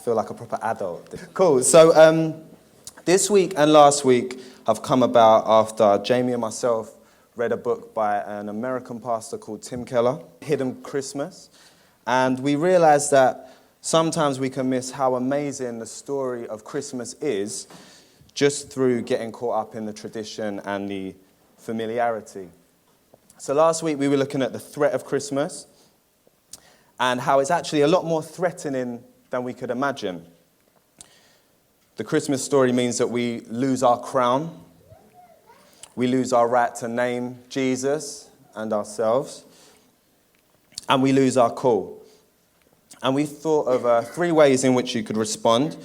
feel like a proper adult. Cool. So this week and last week have come about after Jamie and myself read a book by an American pastor called Tim Keller, Hidden Christmas. And we realized that sometimes we can miss how amazing the story of Christmas is just through getting caught up in the tradition and the familiarity. So last week we were looking at the threat of Christmas and how it's actually a lot more threatening than we could imagine. The Christmas story means that we lose our crown, we lose our right to name Jesus and ourselves, and we lose our call. And we thought of 3 ways in which you could respond,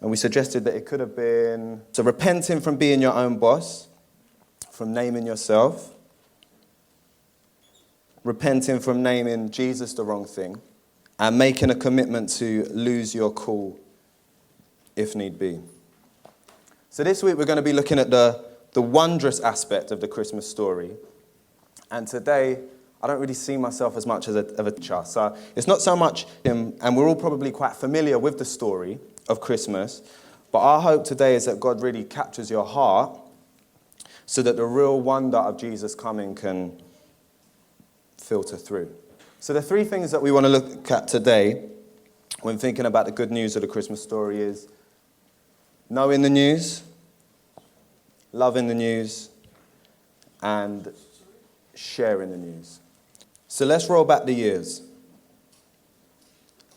and we suggested that it could have been so repenting from being your own boss, from naming yourself, repenting from naming Jesus the wrong thing, and making a commitment to lose your cool if need be. So this week we're going to be looking at the wondrous aspect of the Christmas story. And today, I don't really see myself as much as a teacher. So it's not so much him, and we're all probably quite familiar with the story of Christmas, but our hope today is that God really captures your heart so that the real wonder of Jesus coming can filter through. So the 3 things that we want to look at today when thinking about the good news of the Christmas story is knowing the news, loving the news, and sharing the news. So let's roll back the years.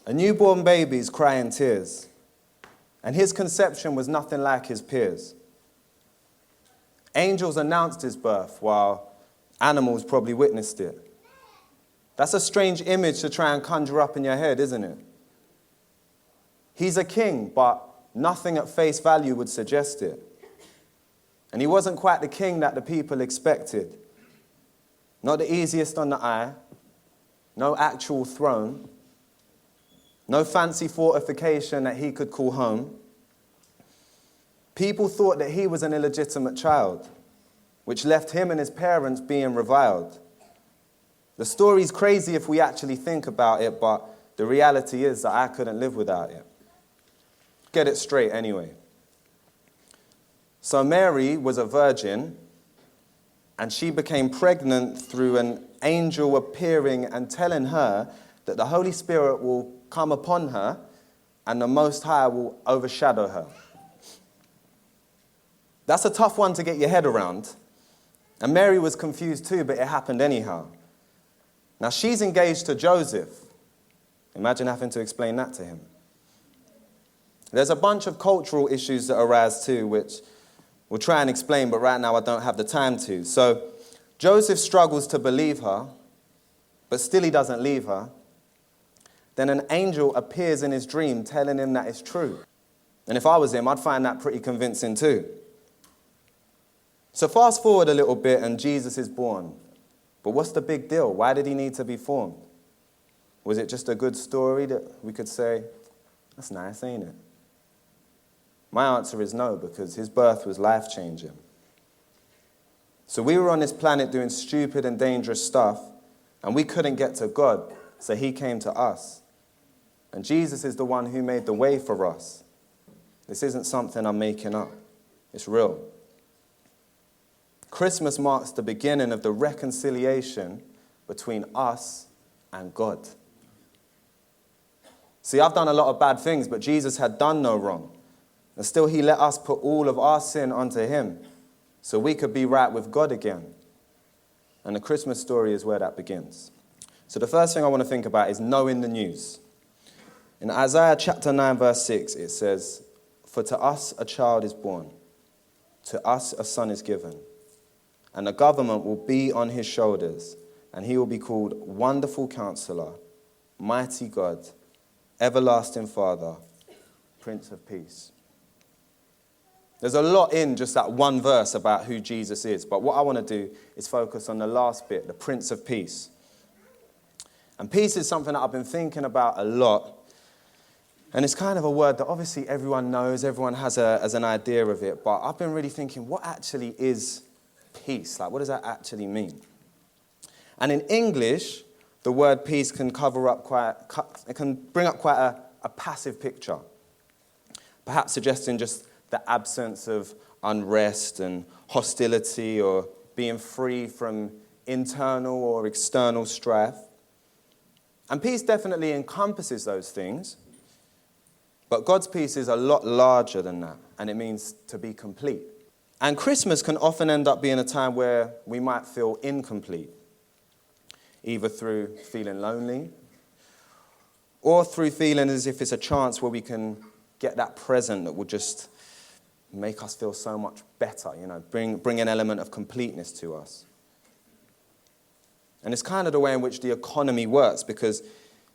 A newborn baby's crying tears, and his conception was nothing like his peers. Angels announced his birth while animals probably witnessed it. That's a strange image to try and conjure up in your head, isn't it? He's a king, but nothing at face value would suggest it. And he wasn't quite the king that the people expected. Not the easiest on the eye, no actual throne, no fancy fortification that he could call home. People thought that he was an illegitimate child, which left him and his parents being reviled. The story's crazy if we actually think about it, but the reality is that I couldn't live without it. Get it straight anyway. So Mary was a virgin, and she became pregnant through an angel appearing and telling her that the Holy Spirit will come upon her and the Most High will overshadow her. That's a tough one to get your head around. And Mary was confused too, but it happened anyhow. Now she's engaged to Joseph. Imagine having to explain that to him. There's a bunch of cultural issues that arise too, which we'll try and explain, but right now I don't have the time to. So Joseph struggles to believe her, but still he doesn't leave her. Then an angel appears in his dream telling him that it's true. And if I was him, I'd find that pretty convincing too. So fast forward a little bit and Jesus is born. But what's the big deal? Why did he need to be formed? Was it just a good story that we could say, that's nice, ain't it? My answer is no, because his birth was life-changing. So we were on this planet doing stupid and dangerous stuff, and we couldn't get to God, so he came to us. And Jesus is the one who made the way for us. This isn't something I'm making up. It's real. Christmas marks the beginning of the reconciliation between us and God. See, I've done a lot of bad things, but Jesus had done no wrong. And still he let us put all of our sin onto him so we could be right with God again. And the Christmas story is where that begins. So the first thing I want to think about is knowing the news. In Isaiah chapter 9, verse 6, it says, "For to us a child is born, to us a son is given, and the government will be on his shoulders, and he will be called Wonderful Counselor, Mighty God, Everlasting Father, Prince of Peace." There's a lot in just that one verse about who Jesus is, but what I want to do is focus on the last bit, the Prince of Peace. And peace is something that I've been thinking about a lot, and it's kind of a word that obviously everyone knows, everyone has an idea of it, but I've been really thinking, what actually is peace? Like, what does that actually mean? And in English, the word peace can bring up quite a passive picture. perhaps suggesting just the absence of unrest and hostility or being free from internal or external strife. And peace definitely encompasses those things, but God's peace is a lot larger than that, and it means to be complete. And Christmas can often end up being a time where we might feel incomplete, either through feeling lonely or through feeling as if it's a chance where we can get that present that will just make us feel so much better, bring an element of completeness to us. And it's kind of the way in which the economy works, because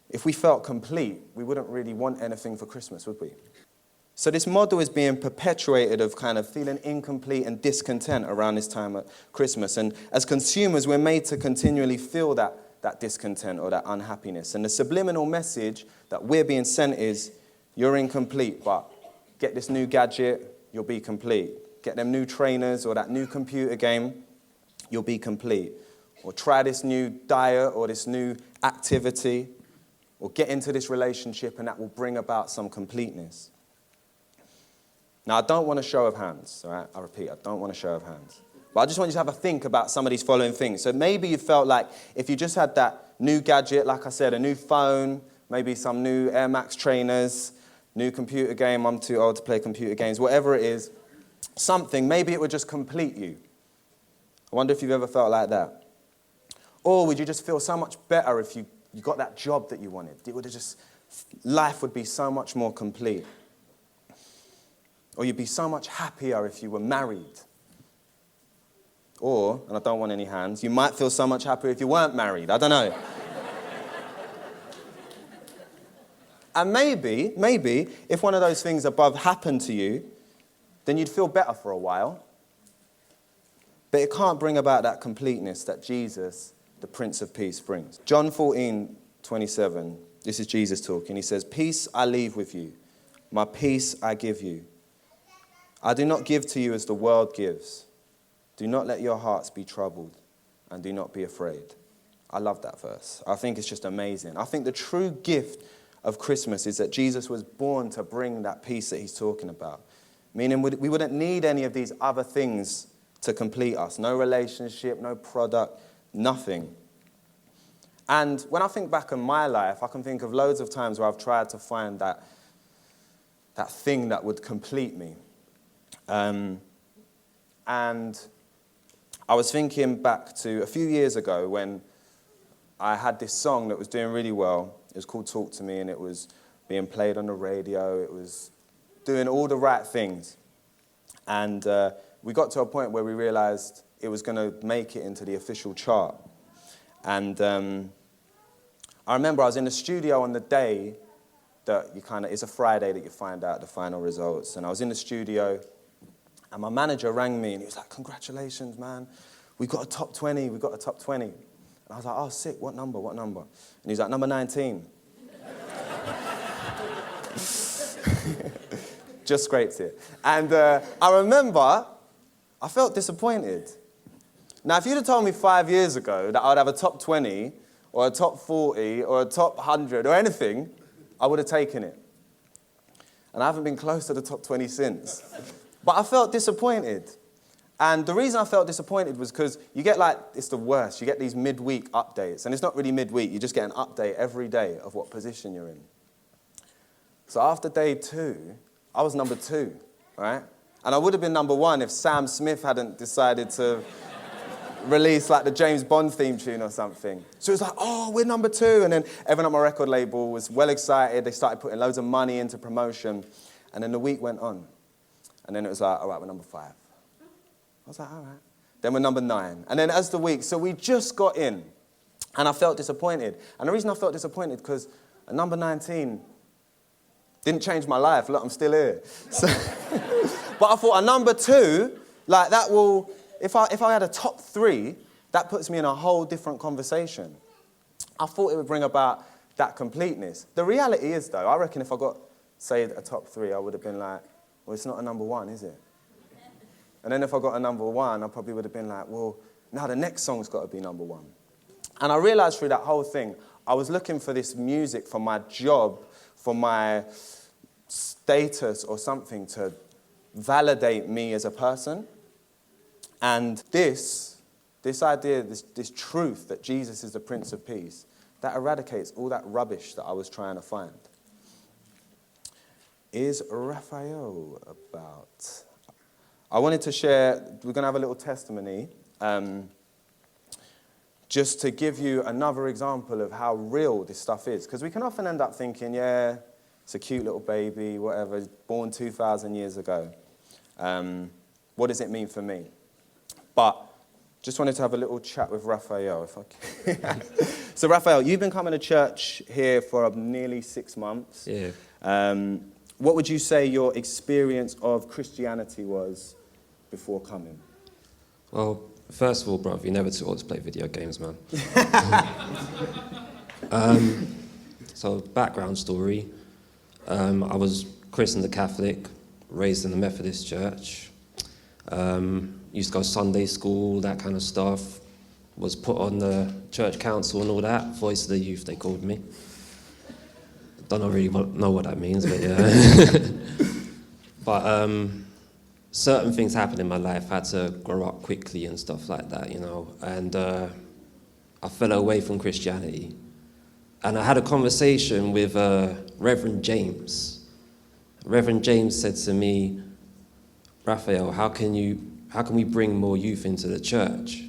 if we felt complete, we wouldn't really want anything for Christmas, would we? So this model is being perpetuated of kind of feeling incomplete and discontent around this time at Christmas. And as consumers, we're made to continually feel that discontent or that unhappiness. And the subliminal message that we're being sent is, you're incomplete, but get this new gadget, you'll be complete. Get them new trainers or that new computer game, you'll be complete. Or try this new diet or this new activity, or get into this relationship and that will bring about some completeness. Now, I don't want a show of hands, all right? I repeat, I don't want a show of hands. But I just want you to have a think about some of these following things. So maybe you felt like if you just had that new gadget, like I said, a new phone, maybe some new Air Max trainers, new computer game, I'm too old to play computer games, whatever it is, something, maybe it would just complete you. I wonder if you've ever felt like that. Or would you just feel so much better if you got that job that you wanted? It would have just, life would be so much more complete. Or you'd be so much happier if you were married. Or, and I don't want any hands, you might feel so much happier if you weren't married. I don't know. And maybe, if one of those things above happened to you, then you'd feel better for a while. But it can't bring about that completeness that Jesus, the Prince of Peace, brings. John 14:27, this is Jesus talking. He says, "Peace I leave with you, my peace I give you. I do not give to you as the world gives. Do not let your hearts be troubled, and do not be afraid." I love that verse. I think it's just amazing. I think the true gift of Christmas is that Jesus was born to bring that peace that he's talking about. Meaning we wouldn't need any of these other things to complete us. No relationship, no product, nothing. And when I think back on my life, I can think of loads of times where I've tried to find that thing that would complete me. And I was thinking back to a few years ago when I had this song that was doing really well. It was called Talk to Me, and it was being played on the radio. It was doing all the right things. And we got to a point where we realized it was going to make it into the official chart. And I remember I was in the studio on the day that it's a Friday that you find out the final results. And I was in the studio, and my manager rang me, and he was like, "Congratulations, man. We got a top 20. We got a top 20. And I was like, "Oh, sick. What number? What number?" And he's like, "Number 19. Just scraped it. And I remember I felt disappointed. Now, if you'd have told me 5 years ago that I would have a top 20 or a top 40 or a top 100 or anything, I would have taken it. And I haven't been close to the top 20 since. But I felt disappointed. And the reason I felt disappointed was because you get it's the worst. You get these midweek updates. And it's not really midweek. You just get an update every day of what position you're in. So after day 2, I was number 2, right? And I would have been number 1 if Sam Smith hadn't decided to release the James Bond theme tune or something. So it was like, "Oh, we're number 2. And then everyone at my record label was well excited. They started putting loads of money into promotion. And then the week went on. And then it was like, "All right, we're number 5. I was like, "All right." Then we're number 9. And then as the week, so we just got in. And I felt disappointed. And the reason I felt disappointed because at number 19 didn't change my life. Look, I'm still here. So, but I thought a number 2, that will, if I had a top 3, that puts me in a whole different conversation. I thought it would bring about that completeness. The reality is, though, I reckon if I got, say, a top 3, I would have been like, "Well, it's not a number 1, is it?" And then if I got a number 1, I probably would have been like, "Well, now the next song's got to be number 1. And I realized through that whole thing, I was looking for this music for my job, for my status or something to validate me as a person. And this idea, this truth that Jesus is the Prince of Peace, that eradicates all that rubbish that I was trying to find. Is Raphael about? I wanted to share, we're going to have a little testimony, just to give you another example of how real this stuff is. Because we can often end up thinking, yeah, it's a cute little baby, whatever, born 2,000 years ago. What does it mean for me? But just wanted to have a little chat with Raphael, if I can. So Raphael, you've been coming to church here for nearly 6 months. Yeah. What would you say your experience of Christianity was before coming? Well, first of all, bruv, you never too old to play video games, man. So, background story. I was christened a Catholic, raised in the Methodist church. Used to go Sunday school, that kind of stuff. Was put on the church council and all that. Voice of the youth, they called me. Don't really know what that means, but yeah. But certain things happened in my life. I had to grow up quickly and stuff like that, you know. And I fell away from Christianity. And I had a conversation with Reverend James. Reverend James said to me, Raphael, how can we bring more youth into the church?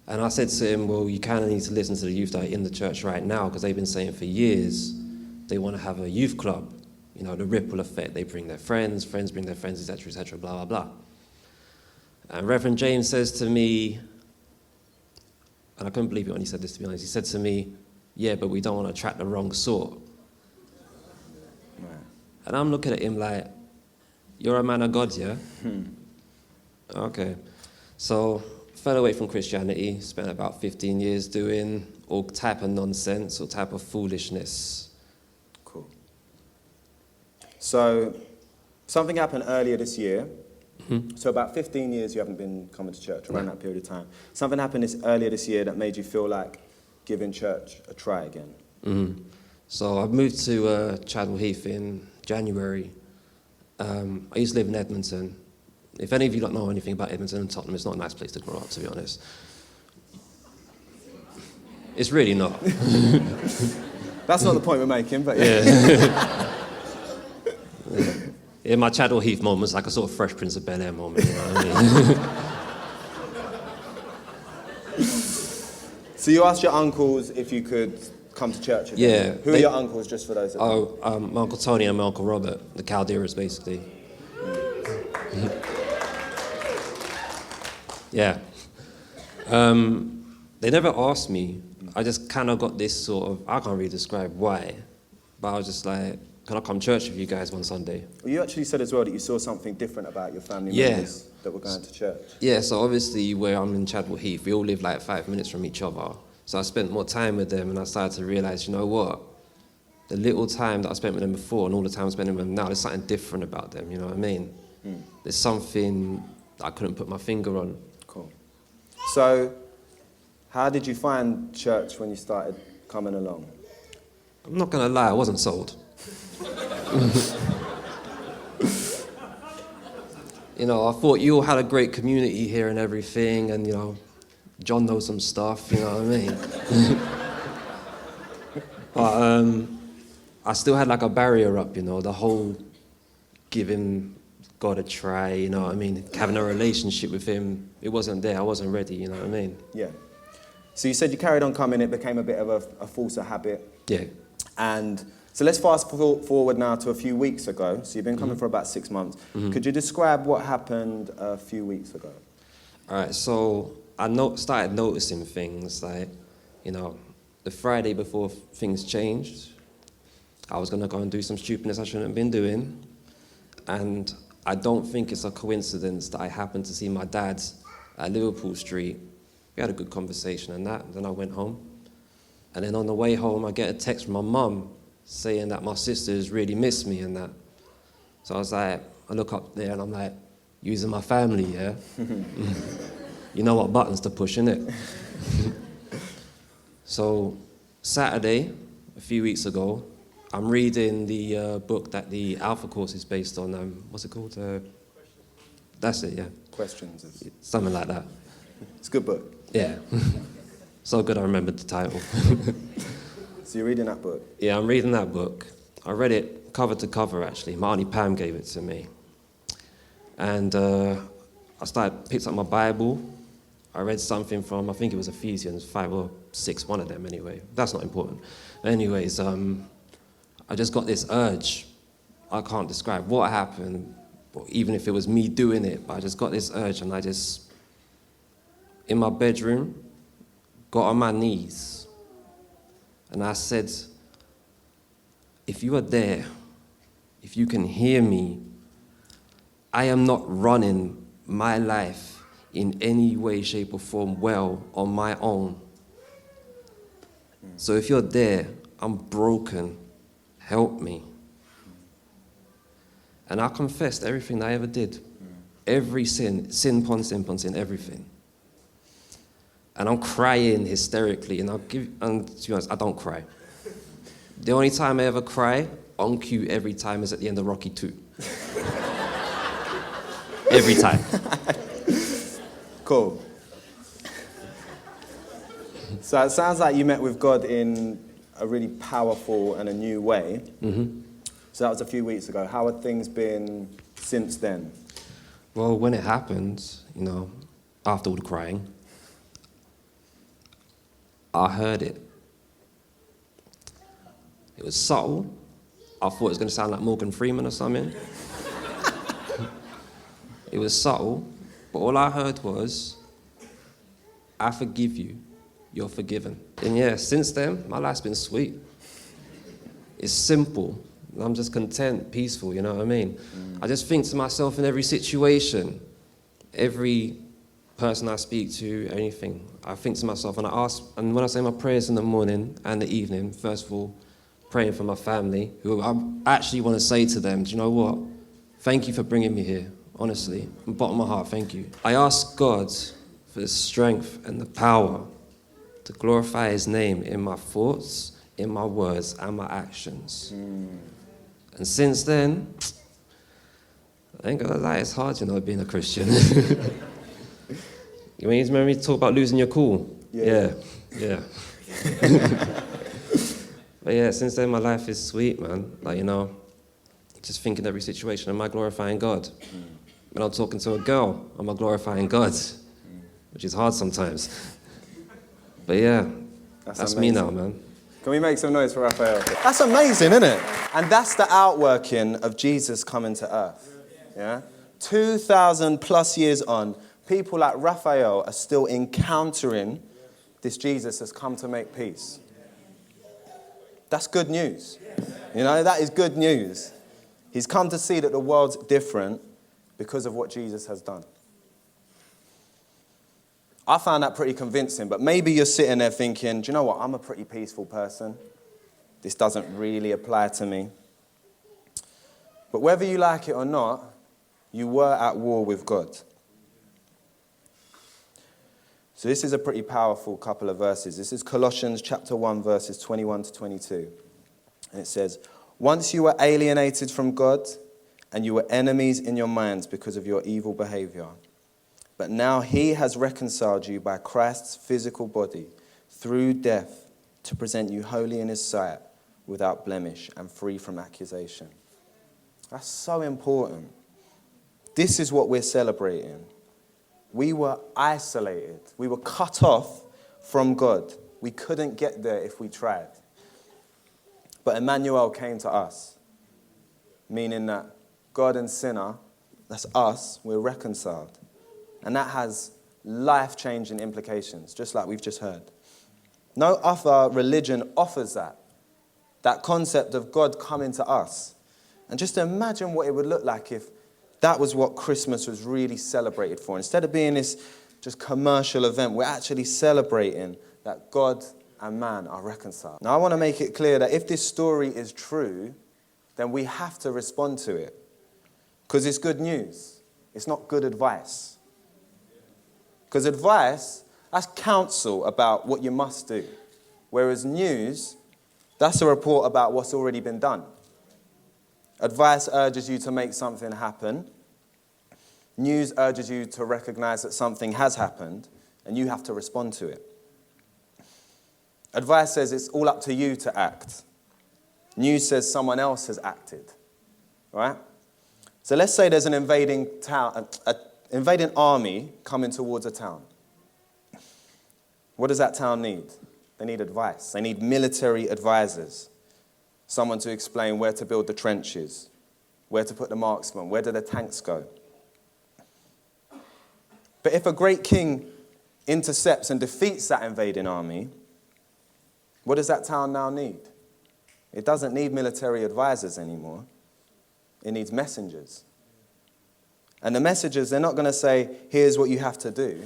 And I said to him, well, you kind of need to listen to the youth that are in the church right now, because they've been saying for years they want to have a youth club. You know, the ripple effect. They bring their friends bring their friends, etc., blah, blah, blah. And Reverend James says to me, and I couldn't believe it when he said this, to be honest, he said to me, yeah, but we don't want to attract the wrong sort. Right. And I'm looking at him like, you're a man of God, yeah? Okay. So, fell away from Christianity, spent about 15 years doing all type of nonsense, all type of foolishness. Cool. So, something happened earlier this year. Mm-hmm. So about 15 years you haven't been coming to church, around that period of time. Something happened earlier this year that made you feel like giving church a try again. Mm-hmm. So I moved to Chadwell Heath in January. I used to live in Edmonton. If any of you don't know anything about Edmonton and Tottenham, it's not a nice place to grow up, to be honest. It's really not. That's not the point we're making, but yeah. Yeah. In my Chadwell Heath moments, like a sort of Fresh Prince of Bel-Air moment, you know what I mean? So you asked your uncles if you could come to church again? Yeah. Who are your uncles, just for those that know? My Uncle Tony and my Uncle Robert, the Calderas, basically. Yeah. They never asked me. I just kind of got this sort of, I can't really describe why, but I was just like, can I come to church with you guys one Sunday? Well, you actually said as well that you saw something different about your family members that were going to church. Yeah, so obviously where I'm in Chadwell Heath, we all live like 5 minutes from each other. So I spent more time with them and I started to realise, you know what? The little time that I spent with them before and all the time I'm spending with them now, there's something different about them, you know what I mean? There's something that I couldn't put my finger on. Cool. So, how did you find church when you started coming along? I'm not going to lie, I wasn't sold. You know, I thought you all had a great community here and everything, and, you know, John knows some stuff, you know what I mean? But I still had like a barrier up, you know, the whole giving God a try, you know what I mean? Having a relationship with him, it wasn't there, I wasn't ready, you know what I mean? Yeah. So you said you carried on coming, it became a bit of a force of habit. Yeah. And so let's fast forward now to a few weeks ago. So you've been coming for about 6 months. Could you describe what happened a few weeks ago? All right, so I started noticing things like, you know, the Friday before things changed, I was going to go and do some stupidness I shouldn't have been doing. And I don't think it's a coincidence that I happened to see my dad at Liverpool Street. We had a good conversation and that, and then I went home. And then on the way home, I get a text from my mum saying that my sisters really miss me and that. So I was like, I look up there and I'm like, using my family, yeah? You know what buttons to push, innit? So Saturday, a few weeks ago, I'm reading the book that the Alpha Course is based on. What's it called? That's it, yeah. Questions. Something like that. It's a good book. Yeah. So good I remembered the title. So you're reading that book? Yeah, I'm reading that book. I read it cover to cover, actually. My Auntie Pam gave it to me. And I picked up my Bible. I read something from, I think it was Ephesians 5 or 6, one of them anyway. That's not important. Anyways, I just got this urge. I can't describe what happened, or even if it was me doing it, but I just got this urge, and I just, in my bedroom, got on my knees, and I said, if you are there, if you can hear me, I am not running my life in any way, shape, or form well on my own. So if you're there, I'm broken. Help me. And I confessed everything I ever did. Every sin upon sin upon sin, everything. And I'm crying hysterically, and to be honest, I don't cry. The only time I ever cry, on cue every time, is at the end of Rocky 2. Every time. Cool. So it sounds like you met with God in a really powerful and a new way. Mm-hmm. So that was a few weeks ago. How have things been since then? Well, when it happened, after all the crying, I heard it. It was subtle. I thought it was going to sound like Morgan Freeman or something. It was subtle, but all I heard was, I forgive you, you're forgiven. And yeah, since then, my life's been sweet. It's simple. I'm just content, peaceful, you know what I mean? I just think to myself in every situation, every person I speak to, anything, I think to myself, and when I say my prayers in the morning and the evening, first of all, praying for my family, who I actually want to say to them, do you know what? Thank you for bringing me here, honestly. From the bottom of my heart, thank you. I ask God for the strength and the power to glorify his name in my thoughts, in my words, and my actions. And since then, I ain't gonna lie, it's hard, being a Christian. You remember me talk about losing your cool? Yeah. But yeah, since then my life is sweet, man. Just thinking every situation, am I glorifying God? When I'm talking to a girl, am I glorifying God? Which is hard sometimes. But yeah, that's me now, man. Can we make some noise for Raphael? That's amazing, isn't it? And that's the outworking of Jesus coming to earth. Yeah? 2,000 plus years on, people like Raphael are still encountering this Jesus that's come to make peace. That's good news. That is good news. He's come to see that the world's different because of what Jesus has done. I found that pretty convincing, but maybe you're sitting there thinking, do you know what? I'm a pretty peaceful person. This doesn't really apply to me. But whether you like it or not, you were at war with God. So this is a pretty powerful couple of verses. This is Colossians chapter 1, verses 21 to 22. And it says, once you were alienated from God, and you were enemies in your minds because of your evil behavior. But now he has reconciled you by Christ's physical body through death to present you holy in his sight, without blemish and free from accusation. That's so important. This is what we're celebrating. We were isolated. We were cut off from God. We couldn't get there if we tried. But Emmanuel came to us, meaning that God and sinner, that's us, we're reconciled. And that has life-changing implications, just like we've just heard. No other religion offers that concept of God coming to us. And just imagine what it would look like if that was what Christmas was really celebrated for. Instead of being this just commercial event, we're actually celebrating that God and man are reconciled. Now, I want to make it clear that if this story is true, then we have to respond to it. Because it's good news. It's not good advice. Because advice, that's counsel about what you must do. Whereas news, That's a report about what's already been done. Advice urges you to make something happen. News urges you to recognize that something has happened and you have to respond to it. Advice says it's all up to you to act. News says someone else has acted, right? So let's say there's an invading army coming towards a town. What does that town need? They need advice. They need military advisors. Someone to explain where to build the trenches, where to put the marksmen, where do the tanks go. But if a great king intercepts and defeats that invading army, what does that town now need? It doesn't need military advisors anymore. It needs messengers. And the messengers, they're not going to say, here's what you have to do.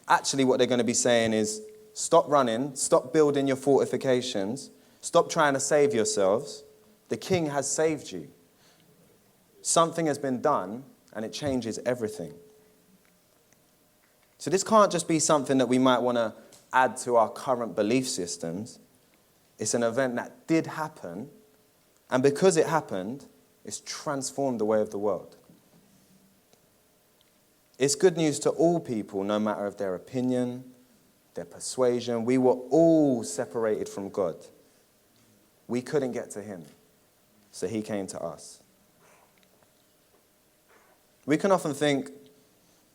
Actually, what they're going to be saying is, stop running, stop building your fortifications, stop trying to save yourselves. The king has saved you. Something has been done, and it changes everything. So this can't just be something that we might want to add to our current belief systems. It's an event that did happen, and because it happened, it's transformed the way of the world. It's good news to all people, no matter of their opinion, their persuasion. We were all separated from God. We couldn't get to him, so he came to us. We can often think,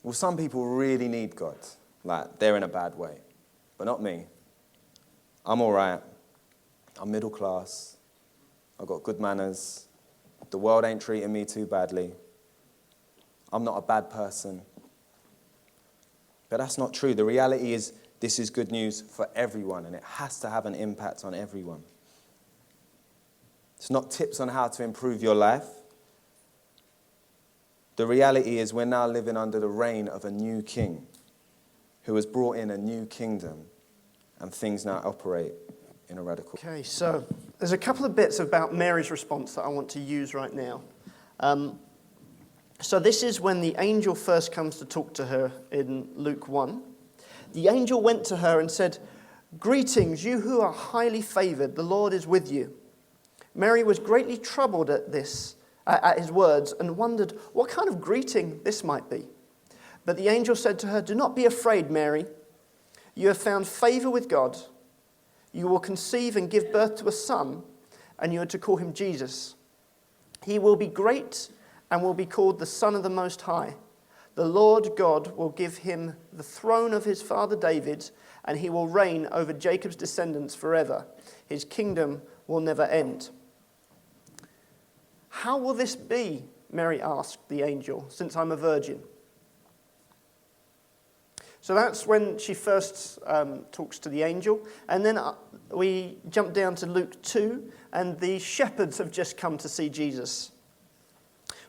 well, some people really need God, like they're in a bad way, but not me. I'm all right. I'm middle class. I've got good manners. The world ain't treating me too badly. I'm not a bad person. But that's not true. The reality is this is good news for everyone, and it has to have an impact on everyone. It's not tips on how to improve your life. The reality is we're now living under the reign of a new king who has brought in a new kingdom, and things now operate in a radical. Okay, so there's a couple of bits about Mary's response that I want to use right now. So this is when the angel first comes to talk to her in Luke 1. The angel went to her and said, "Greetings, you who are highly favored, the Lord is with you." Mary was greatly troubled at his words, and wondered what kind of greeting this might be. But the angel said to her, "Do not be afraid, Mary. You have found favor with God. You will conceive and give birth to a son, and you are to call him Jesus. He will be great and will be called the Son of the Most High. The Lord God will give him the throne of his father David, and he will reign over Jacob's descendants forever. His kingdom will never end." "How will this be?" Mary asked the angel, "since I'm a virgin?" So that's when she first talks to the angel. And then we jump down to Luke 2, and the shepherds have just come to see Jesus.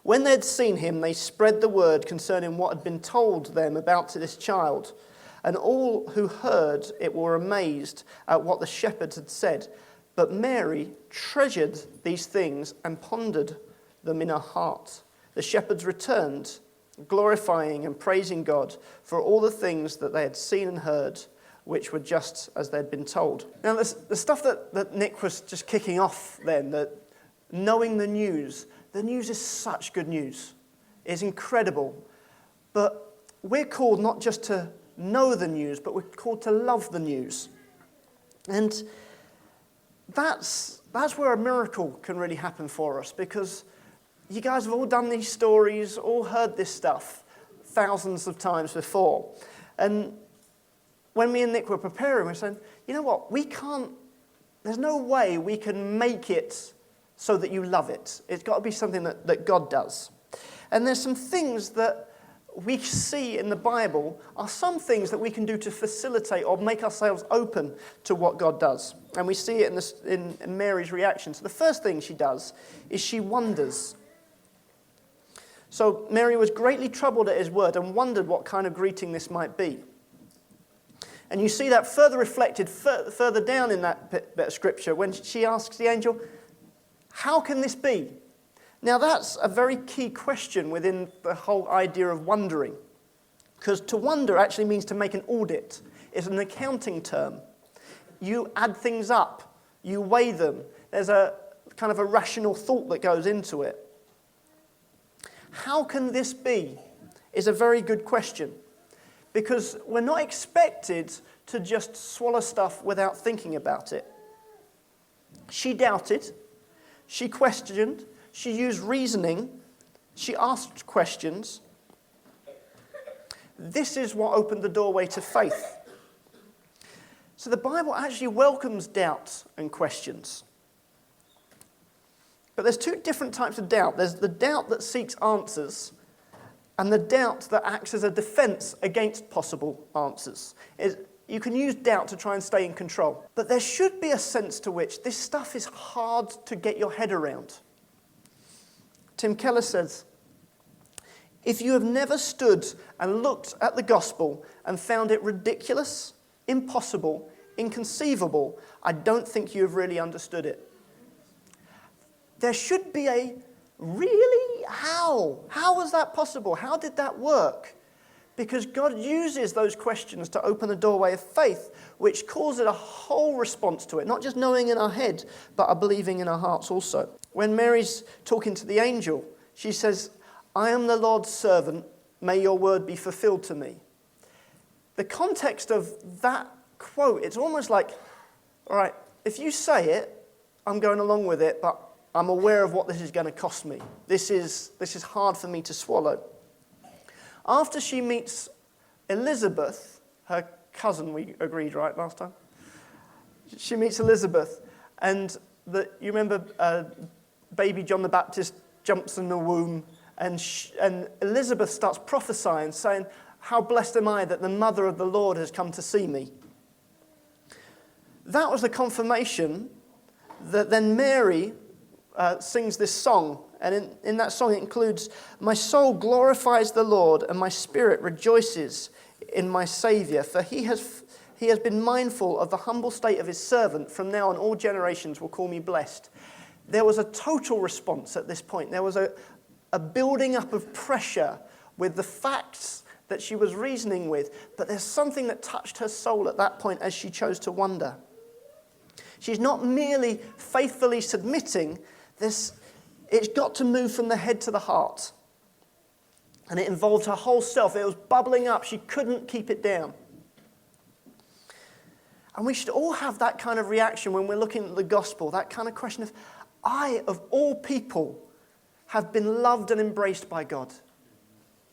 When they had seen him, they spread the word concerning what had been told them about this child. And all who heard it were amazed at what the shepherds had said. But Mary treasured these things and pondered them in her heart. The shepherds returned, glorifying and praising God for all the things that they had seen and heard, which were just as they had been told. Now, the stuff that Nick was just kicking off then, that knowing the news is such good news. It's incredible. But we're called not just to know the news, but we're called to love the news. And that's where a miracle can really happen for us, because you guys have all done these stories, all heard this stuff thousands of times before. And when me and Nick were preparing, we were saying, you know what, there's no way we can make it so that you love it. It's got to be something that God does. And there's some things that we see in the Bible are some things that we can do to facilitate or make ourselves open to what God does. And we see it in Mary's reaction. So the first thing she does is she wonders. So Mary was greatly troubled at his word and wondered what kind of greeting this might be. And you see that further reflected further down in that bit of scripture when she asks the angel, "How can this be?" Now that's a very key question within the whole idea of wondering. Because to wonder actually means to make an audit. It's an accounting term. You add things up. You weigh them. There's a kind of a rational thought that goes into it. How can this be? Is a very good question. Because we're not expected to just swallow stuff without thinking about it. She doubted. She questioned. She used reasoning. She asked questions. This is what opened the doorway to faith. So the Bible actually welcomes doubts and questions. But there's two different types of doubt. There's the doubt that seeks answers, and the doubt that acts as a defense against possible answers. You can use doubt to try and stay in control. But there should be a sense to which this stuff is hard to get your head around. Tim Keller says, if you have never stood and looked at the gospel and found it ridiculous, impossible, inconceivable, I don't think you have really understood it. There should be a, really? How? How was that possible? How did that work? Because God uses those questions to open the doorway of faith, which causes a whole response to it, not just knowing in our head, but a believing in our hearts also. When Mary's talking to the angel, she says, I am the Lord's servant, may your word be fulfilled to me. The context of that quote, it's almost like, all right, if you say it, I'm going along with it, but I'm aware of what this is going to cost me. This is hard for me to swallow. After she meets Elizabeth, her cousin, we agreed, right, last time? She meets Elizabeth, and you remember baby John the Baptist jumps in the womb, and Elizabeth starts prophesying, saying, how blessed am I that the mother of the Lord has come to see me. That was the confirmation that then Mary sings this song. And in that song it includes, my soul glorifies the Lord, and my spirit rejoices in my Saviour, for he has been mindful of the humble state of his servant. From now on all generations will call me blessed. There was a total response at this point. There was a building up of pressure with the facts that she was reasoning with, but there's something that touched her soul at that point as she chose to wonder. She's not merely faithfully submitting, it's got to move from the head to the heart. And it involved her whole self. It was bubbling up. She couldn't keep it down. And we should all have that kind of reaction when we're looking at the gospel, that kind of question of, I, of all people, have been loved and embraced by God.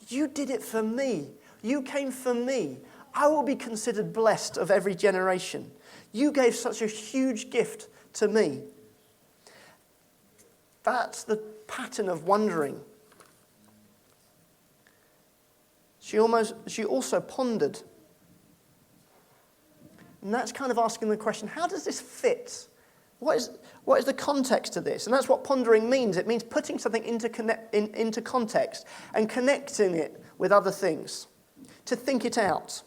You did it for me. You came for me. I will be considered blessed of every generation. You gave such a huge gift to me. That's the pattern of wondering. She also pondered. And that's kind of asking the question, how does this fit? What is the context to this? And that's what pondering means. It means putting something into context and connecting it with other things, to think it out.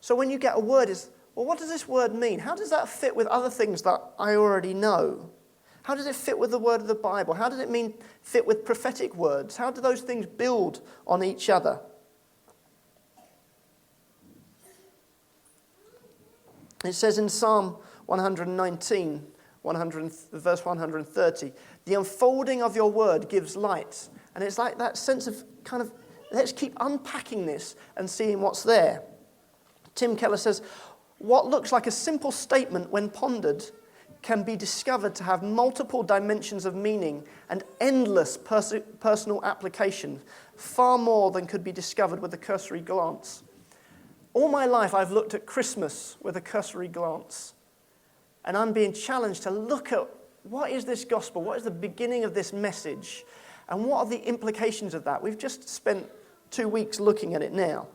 So when you get a word, well, what does this word mean? How does that fit with other things that I already know? How does it fit with the word of the Bible? How does it fit with prophetic words? How do those things build on each other? It says in Psalm 119, verse 130, the unfolding of your word gives light. And it's like that sense of kind of, let's keep unpacking this and seeing what's there. Tim Keller says, what looks like a simple statement when pondered can be discovered to have multiple dimensions of meaning and endless personal application, far more than could be discovered with a cursory glance. All my life I've looked at Christmas with a cursory glance, and I'm being challenged to look at what is this gospel, what is the beginning of this message, and what are the implications of that. We've just spent 2 weeks looking at it now.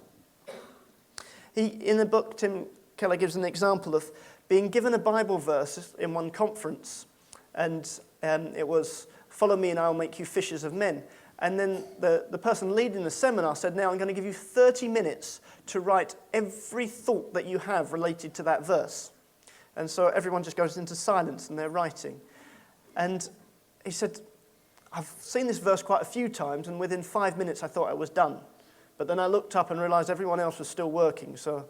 In the book, Tim Keller gives an example of being given a Bible verse in one conference, and it was, follow me and I will make you fishers of men. And then the person leading the seminar said, now I'm going to give you 30 minutes to write every thought that you have related to that verse. And so everyone just goes into silence and they're writing. And he said, I've seen this verse quite a few times, and within 5 minutes I thought I was done. But then I looked up and realized everyone else was still working, so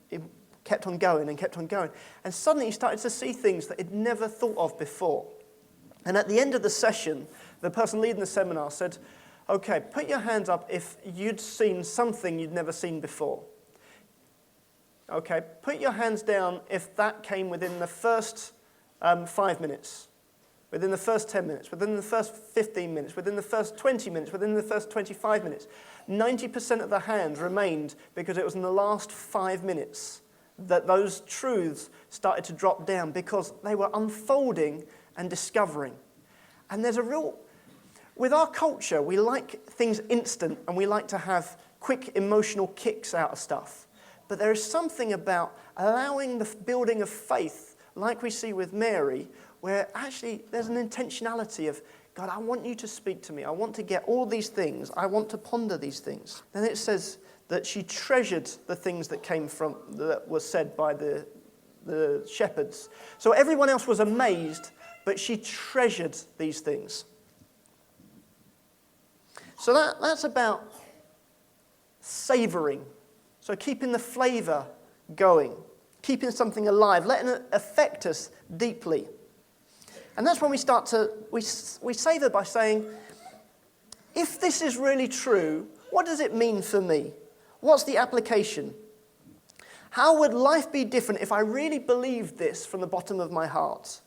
it kept on going and kept on going. And suddenly he started to see things that he'd never thought of before. And at the end of the session, the person leading the seminar said, okay, put your hands up if you'd seen something you'd never seen before. Okay, put your hands down if that came within the first 5 minutes, within the first 10 minutes, within the first 15 minutes, within the first 20 minutes, within the first 25 minutes. 90% of the hands remained because it was in the last 5 minutes that those truths started to drop down because they were unfolding and discovering. And there's a real... With our culture, we like things instant and we like to have quick emotional kicks out of stuff. But there is something about allowing the building of faith, like we see with Mary, where actually there's an intentionality of, God, I want you to speak to me. I want to get all these things. I want to ponder these things. Then it says that she treasured the things that were said by the shepherds. So everyone else was amazed, but she treasured these things. So that's about savoring. So keeping the flavor going, keeping something alive, letting it affect us deeply. And that's when we start to, we savor by saying, if this is really true, what does it mean for me? What's the application? How would life be different if I really believed this from the bottom of my heart?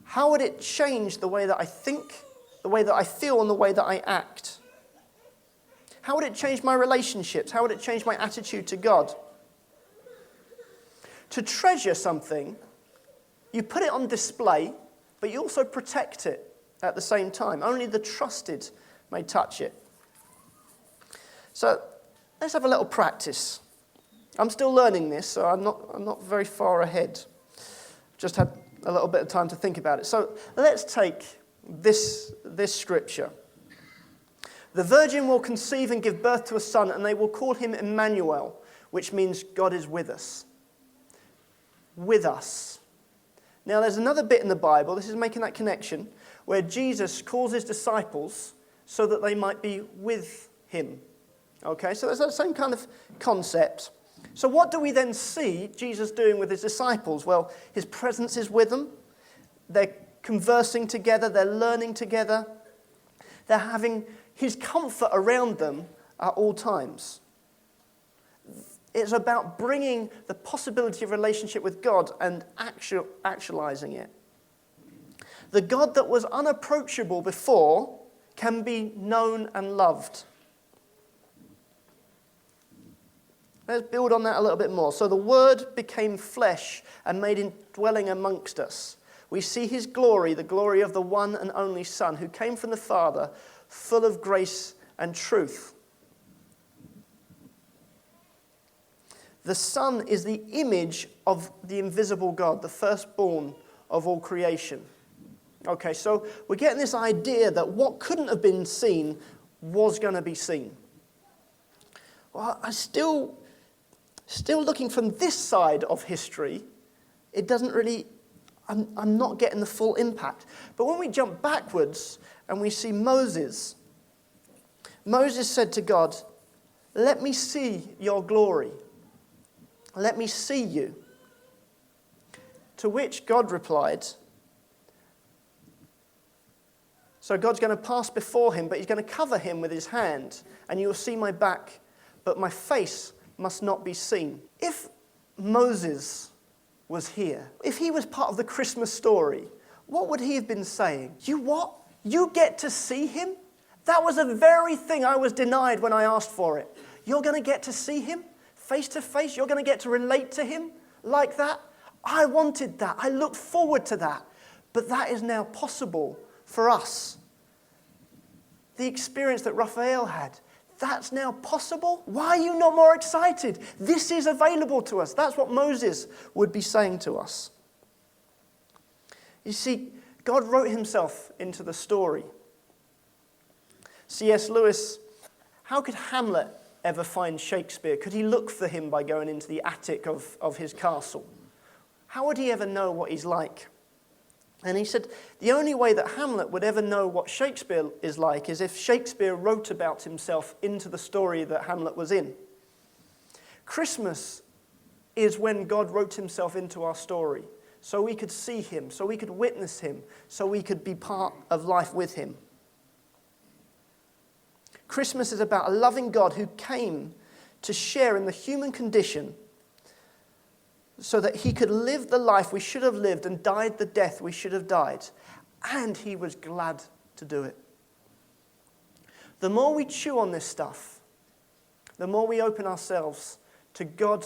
How would it change the way that I think, the way that I feel, and the way that I act? How would it change my relationships? How would it change my attitude to God? To treasure something, you put it on display, but you also protect it at the same time. Only the trusted may touch it. So let's have a little practice. I'm still learning this, so I'm not very far ahead. Just had a little bit of time to think about it. So let's take this scripture. The virgin will conceive and give birth to a son, and they will call him Emmanuel, which means God is with us. With us. Now, there's another bit in the Bible, this is making that connection, where Jesus calls his disciples so that they might be with him. Okay, so there's that same kind of concept. So what do we then see Jesus doing with his disciples? Well, his presence is with them. They're conversing together. They're learning together. They're having his comfort around them at all times. It's about bringing the possibility of relationship with God and actualizing it. The God that was unapproachable before can be known and loved. Let's build on that a little bit more. So the Word became flesh and made dwelling amongst us. We see his glory, the glory of the one and only Son, who came from the Father, full of grace and truth. The Son is the image of the invisible God, the firstborn of all creation. Okay, so we're getting this idea that what couldn't have been seen was going to be seen. Well, I'm still looking from this side of history. It doesn't really, I'm not getting the full impact. But when we jump backwards and we see Moses said to God, "Let me see your glory. Let me see you." To which God replied, so God's going to pass before him, but he's going to cover him with his hand, and you will see my back, but my face must not be seen. If Moses was here, if he was part of the Christmas story, what would he have been saying? You what? You get to see him? That was the very thing I was denied when I asked for it. You're going to get to see him face to face? You're going to get to relate to him like that? I wanted that. I looked forward to that. But that is now possible for us. The experience that Raphael had, that's now possible. Why are you not more excited? This is available to us. That's what Moses would be saying to us. You see, God wrote himself into the story. C.S. Lewis, how could Hamlet ever find Shakespeare? Could he look for him by going into the attic of his castle? How would he ever know what he's like? And he said, the only way that Hamlet would ever know what Shakespeare is like is if Shakespeare wrote about himself into the story that Hamlet was in. Christmas is when God wrote himself into our story, so we could see him, so we could witness him, so we could be part of life with him. Christmas is about a loving God who came to share in the human condition so that he could live the life we should have lived and died the death we should have died. And he was glad to do it. The more we chew on this stuff, the more we open ourselves to God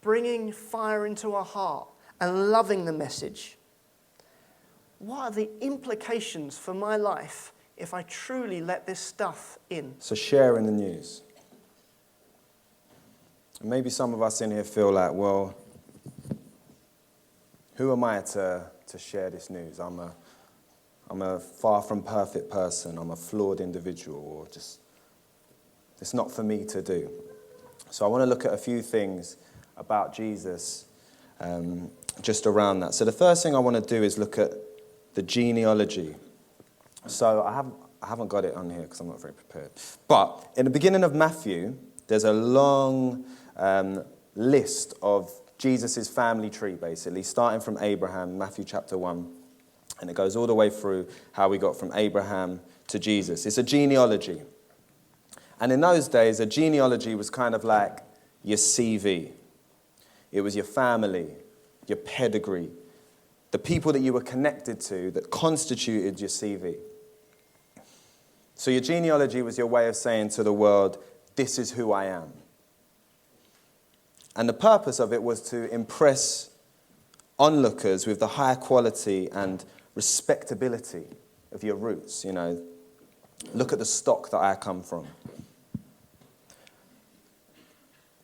bringing fire into our heart and loving the message. What are the implications for my life if I truly let this stuff in? So sharing the news. And maybe some of us in here feel like, well, who am I to share this news? I'm a far from perfect person. I'm a flawed individual, or just, it's not for me to do. So I want to look at a few things about Jesus just around that. So the first thing I want to do is look at the genealogy. So I haven't got it on here because I'm not very prepared. But in the beginning of Matthew, there's a long list of Jesus' family tree, basically, starting from Abraham, Matthew chapter 1. And it goes all the way through how we got from Abraham to Jesus. It's a genealogy. And in those days, a genealogy was kind of like your CV. It was your family, your pedigree, the people that you were connected to that constituted your CV. So your genealogy was your way of saying to the world, this is who I am. And the purpose of it was to impress onlookers with the high quality and respectability of your roots. You know, look at the stock that I come from.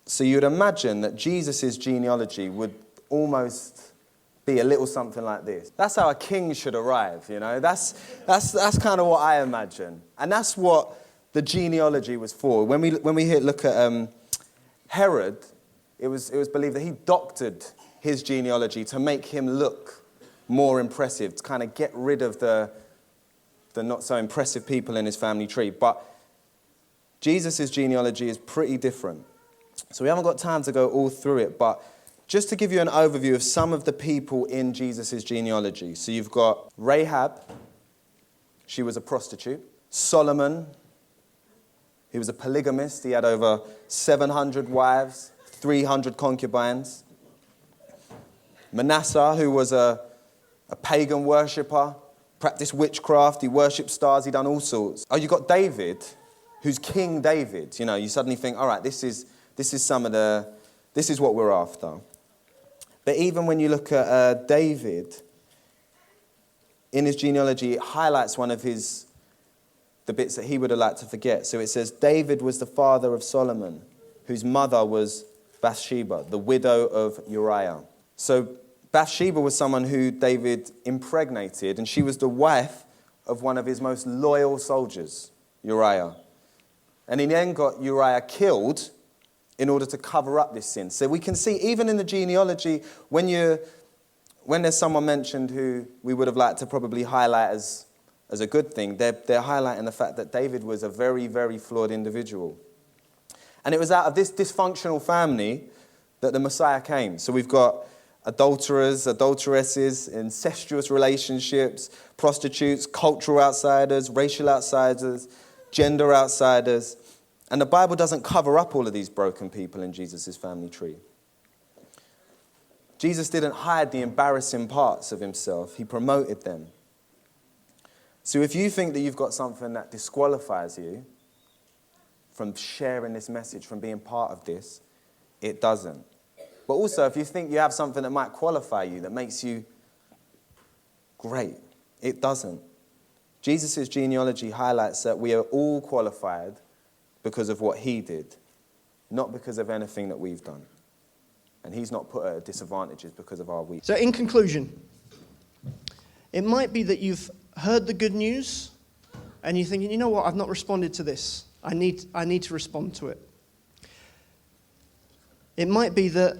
So you'd imagine that Jesus' genealogy would almost be a little something like this. That's how a king should arrive, you know. That's kind of what I imagine. And that's what the genealogy was for. When we look at Herod, it was believed that he doctored his genealogy to make him look more impressive, to kind of get rid of the not so impressive people in his family tree. But Jesus' genealogy is pretty different. So we haven't got time to go all through it, but just to give you an overview of some of the people in Jesus' genealogy. So you've got Rahab, she was a prostitute. Solomon, he was a polygamist. He had over 700 wives, 300 concubines. Manasseh, who was a pagan worshipper, practiced witchcraft, he worshipped stars, he done all sorts. Oh, you got David, who's King David. You know, you suddenly think, all right, this is what we're after. But even when you look at David, in his genealogy, it highlights one of the bits that he would have liked to forget. So it says, David was the father of Solomon, whose mother was Bathsheba, the widow of Uriah. So Bathsheba was someone who David impregnated, and she was the wife of one of his most loyal soldiers, Uriah. And he then got Uriah killed in order to cover up this sin. So we can see, even in the genealogy, when there's someone mentioned who we would have liked to probably highlight as a good thing, they're highlighting the fact that David was a very, very flawed individual. And it was out of this dysfunctional family that the Messiah came. So we've got adulterers, adulteresses, incestuous relationships, prostitutes, cultural outsiders, racial outsiders, gender outsiders. And the Bible doesn't cover up all of these broken people in Jesus' family tree. Jesus didn't hide the embarrassing parts of himself. He promoted them. So if you think that you've got something that disqualifies you from sharing this message, from being part of this, it doesn't. But also, if you think you have something that might qualify you, that makes you great, it doesn't. Jesus' genealogy highlights that we are all qualified because of what he did, not because of anything that we've done. And he's not put at disadvantages because of our weakness. So in conclusion, it might be that you've heard the good news and you're thinking, you know what, I've not responded to this. I need to respond to it. It might be that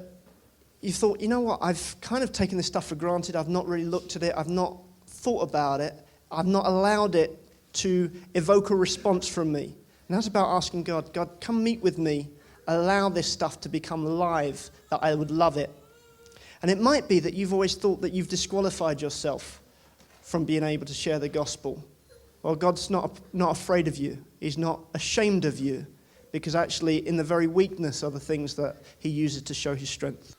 you thought, you know what, I've kind of taken this stuff for granted. I've not really looked at it. I've not thought about it. I've not allowed it to evoke a response from me. And that's about asking God, come meet with me allow this stuff to become live, that I would love it. And it might be that you've always thought that you've disqualified yourself from being able to share the gospel. Well, God's not afraid of you. He's not ashamed of you, because actually in the very weakness are the things that he uses to show his strength.